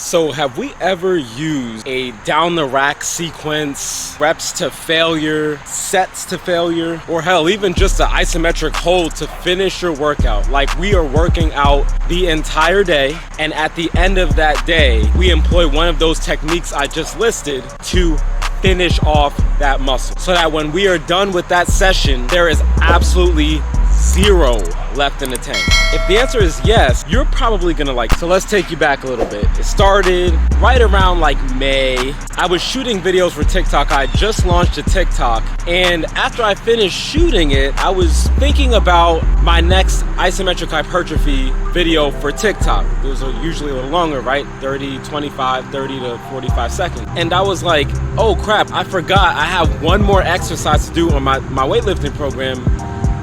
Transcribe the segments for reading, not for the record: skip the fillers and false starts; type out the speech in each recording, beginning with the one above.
So have we ever used a down the rack sequence, reps to failure, sets to failure, or hell, even just an isometric hold to finish your workout? Like, we are working out the entire day, and at the end of that day, we employ one of those techniques I just listed to finish off that muscle, so that when we are done with that session, there is absolutely zero left in the tank. If the answer is yes, you're probably gonna like it. So let's take you back a little bit. It started right around like May. I was shooting videos for TikTok. I just launched a TikTok, and after I finished shooting it, I was thinking about my next isometric hypertrophy video for TikTok. Those are usually a little longer, right? 30 to 45 seconds. And I was like, oh crap, I forgot I have one more exercise to do on my weightlifting program.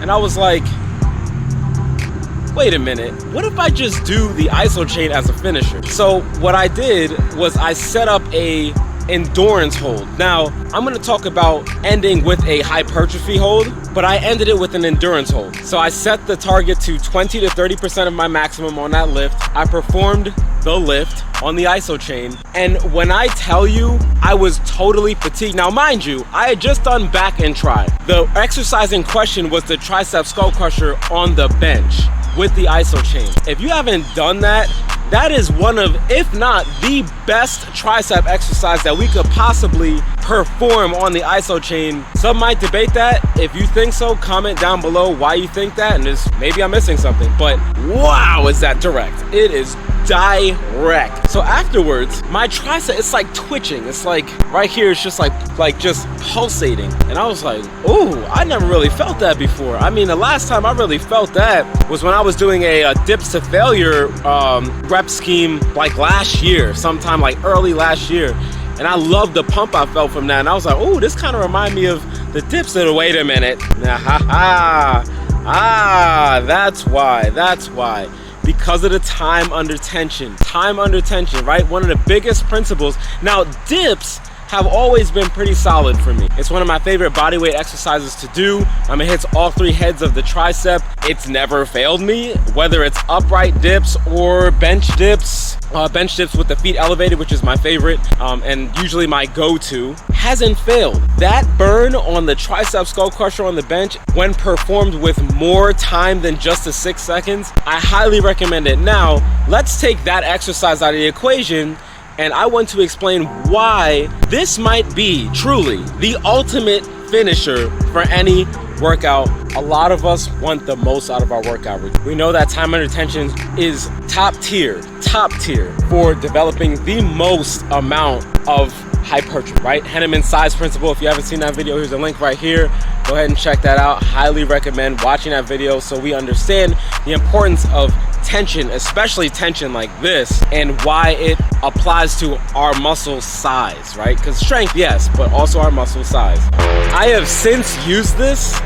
And I was like, wait a minute, what if I just do the Isochain as a finisher? So what I did was I set up a endurance hold. Now, I'm gonna talk about ending with a hypertrophy hold, but I ended it with an endurance hold. So I set the target to 20 to 30% of my maximum on that lift. I performed the lift on the Isochain, and when I tell you I was totally fatigued, now mind you, I had just done back and tri. The exercise in question was the tricep skull crusher on the bench with the Isochain. If you haven't done that, that is one of, if not the best tricep exercise that we could possibly perform on the Isochain. Some might debate that. If you think so, comment down below why you think that, and maybe I'm missing something, but wow, is that direct. It is direct. So afterwards, my tricep, it's like twitching. It's like right here, it's just like just pulsating. And I was like, ooh, I never really felt that before. I mean, the last time I really felt that was when I was doing a dips to failure rep scheme like last year, sometime like early last year. And I loved the pump I felt from that. And I was like, oh, this kind of remind me of the dips. Wait a minute. That's why. Because of the time under tension, right? One of the biggest principles. Now, dips have always been pretty solid for me. It's one of my favorite bodyweight exercises to do. It hits all three heads of the tricep. It's never failed me, whether it's upright dips or bench dips. Bench dips with the feet elevated, which is my favorite, and usually my go-to, hasn't failed. That burn on the tricep skull crusher on the bench, when performed with more time than just the 6 seconds, I highly recommend it. Now, let's take that exercise out of the equation, and I want to explain why this might be truly the ultimate finisher for any workout. A lot of us want the most out of our workout. We know that time under tension is top tier for developing the most amount of hypertrophy, right? Henneman's size principle. If you haven't seen that video, here's a link right here. Go ahead and check that out. Highly recommend watching that video so we understand the importance of tension, especially tension like this, and why it applies to our muscle size, right? Because strength, yes, but also our muscle size. I have since used this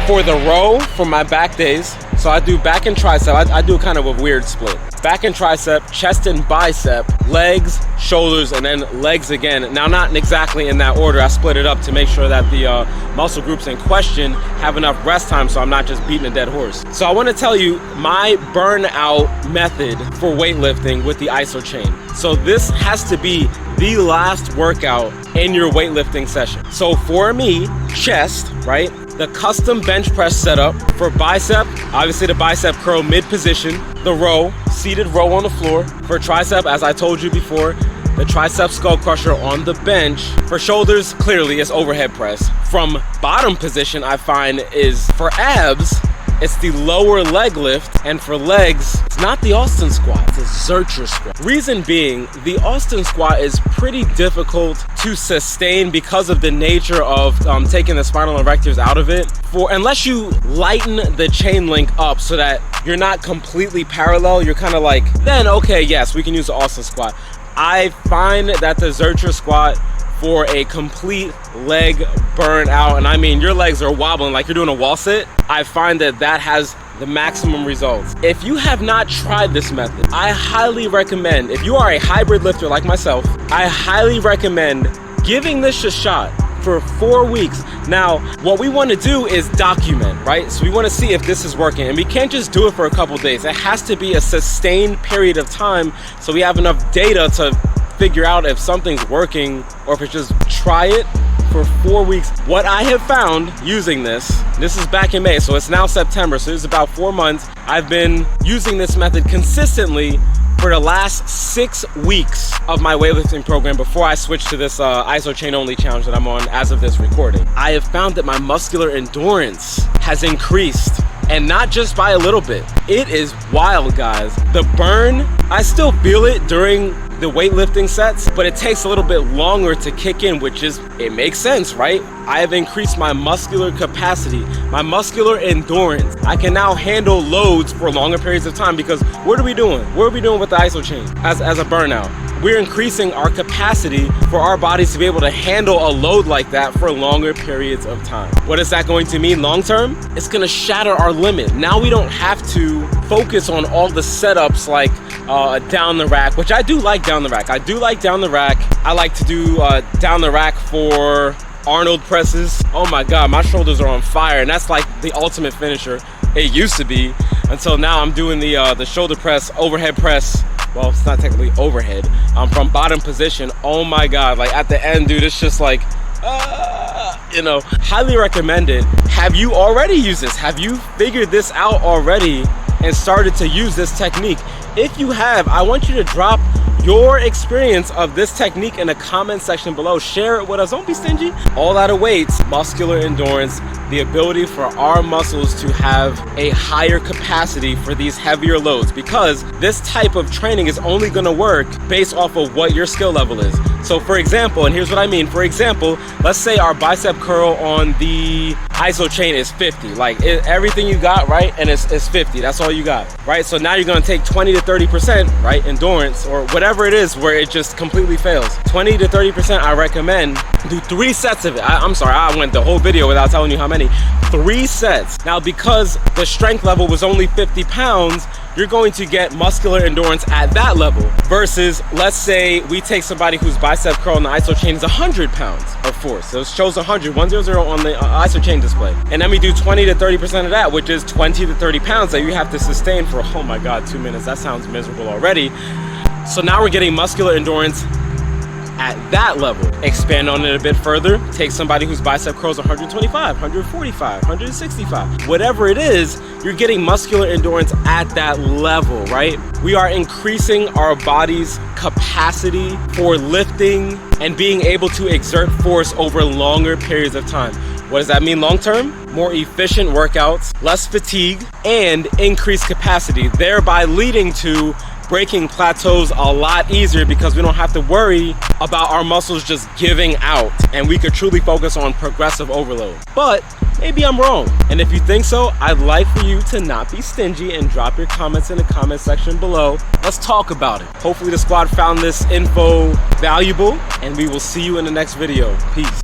for the row for my back days. So I do back and tricep. I do kind of a weird split. Back and tricep, chest and bicep, legs, shoulders, and then legs again. Now, not exactly in that order. I split it up to make sure that the muscle groups in question have enough rest time so I'm not just beating a dead horse. So I want to tell you my burnout method for weightlifting with the Isochain. So this has to be the last workout in your weightlifting session. So for me, chest, right? The custom bench press setup. For bicep, obviously the bicep curl mid position, the row, seated row on the floor. For tricep, as I told you before, the tricep skull crusher on the bench. For shoulders, clearly it's overhead press. From bottom position, I find is for abs, it's the lower leg lift, and for legs, it's not the Austin squat, it's a Zercher squat. Reason being, the Austin squat is pretty difficult to sustain because of the nature of taking the spinal erectors out of it. Unless you lighten the chain link up so that you're not completely parallel, you're kind of like, then okay, yes, we can use the Austin squat. I find that the Zercher squat for a complete leg burnout, and I mean your legs are wobbling like you're doing a wall sit, I find that that has the maximum results. If you have not tried this method, I highly recommend, if you are a hybrid lifter like myself, I highly recommend giving this a shot. for 4 weeks. Now, what we want to do is document, right? So we want to see if this is working, and we can't just do it for a couple days. It has to be a sustained period of time so we have enough data to figure out if something's working or if it's just try it for 4 weeks. What I have found using this is back in May, so it's now September, so it's about 4 months. I've been using this method consistently for the last 6 weeks of my weightlifting program before I switched to this Isochain only challenge that I'm on as of this recording. I have found that my muscular endurance has increased, and not just by a little bit. It is wild, guys. The burn, I still feel it during the weightlifting sets, but it takes a little bit longer to kick in, which is, it makes sense, right? I have increased my muscular capacity, my muscular endurance. I can now handle loads for longer periods of time because what are we doing? What are we doing with the Isochain as a burnout? We're increasing our capacity for our bodies to be able to handle a load like that for longer periods of time. What is that going to mean long term? It's gonna shatter our limit. Now we don't have to focus on all the setups like down the rack, which I do like down the rack. I do like down the rack. I like to do down the rack for Arnold presses. Oh my God, my shoulders are on fire, and that's like the ultimate finisher. It used to be, until now I'm doing the shoulder press, overhead press. Well, it's not technically overhead. From bottom position. Oh my God, like at the end, dude, it's just like, you know, highly recommend it. Have you already used this? Have you figured this out already and started to use this technique? If you have, I want you to drop your experience of this technique in the comment section below. Share it with us. Don't be stingy. All that awaits muscular endurance, the ability for our muscles to have a higher capacity for these heavier loads, because this type of training is only going to work based off of what your skill level is. So for example, and here's what I mean. For example, let's say our bicep curl on the Isochain is 50, like everything you got, right? And it's 50, that's all you got, right? So now you're gonna take 20 to 30%, right? Endurance or whatever it is where it just completely fails. 20 to 30%, I recommend do 3 sets of it. I'm sorry, I went the whole video without telling you how many. 3 sets. Now, because the strength level was only 50 pounds, you're going to get muscular endurance at that level versus, let's say we take somebody whose bicep curl on the Isochain is 100 pounds of force. So it shows 100 on the Isochain display. And then we do 20 to 30% of that, which is 20 to 30 pounds that you have to sustain for, oh my God, 2 minutes. That sounds miserable already. So now we're getting muscular endurance at that level. Expand on it a bit further. Take somebody whose bicep curls 125, 145, 165. Whatever it is, you're getting muscular endurance at that level, right? We are increasing our body's capacity for lifting and being able to exert force over longer periods of time. What does that mean long term? More efficient workouts, less fatigue, and increased capacity, thereby leading to breaking plateaus a lot easier because we don't have to worry about our muscles just giving out, and we could truly focus on progressive overload. But maybe I'm wrong, and if you think so, I'd like for you to not be stingy and drop your comments in the comment section below. Let's talk about it. Hopefully the squad found this info valuable, and we will see you in the next video. Peace.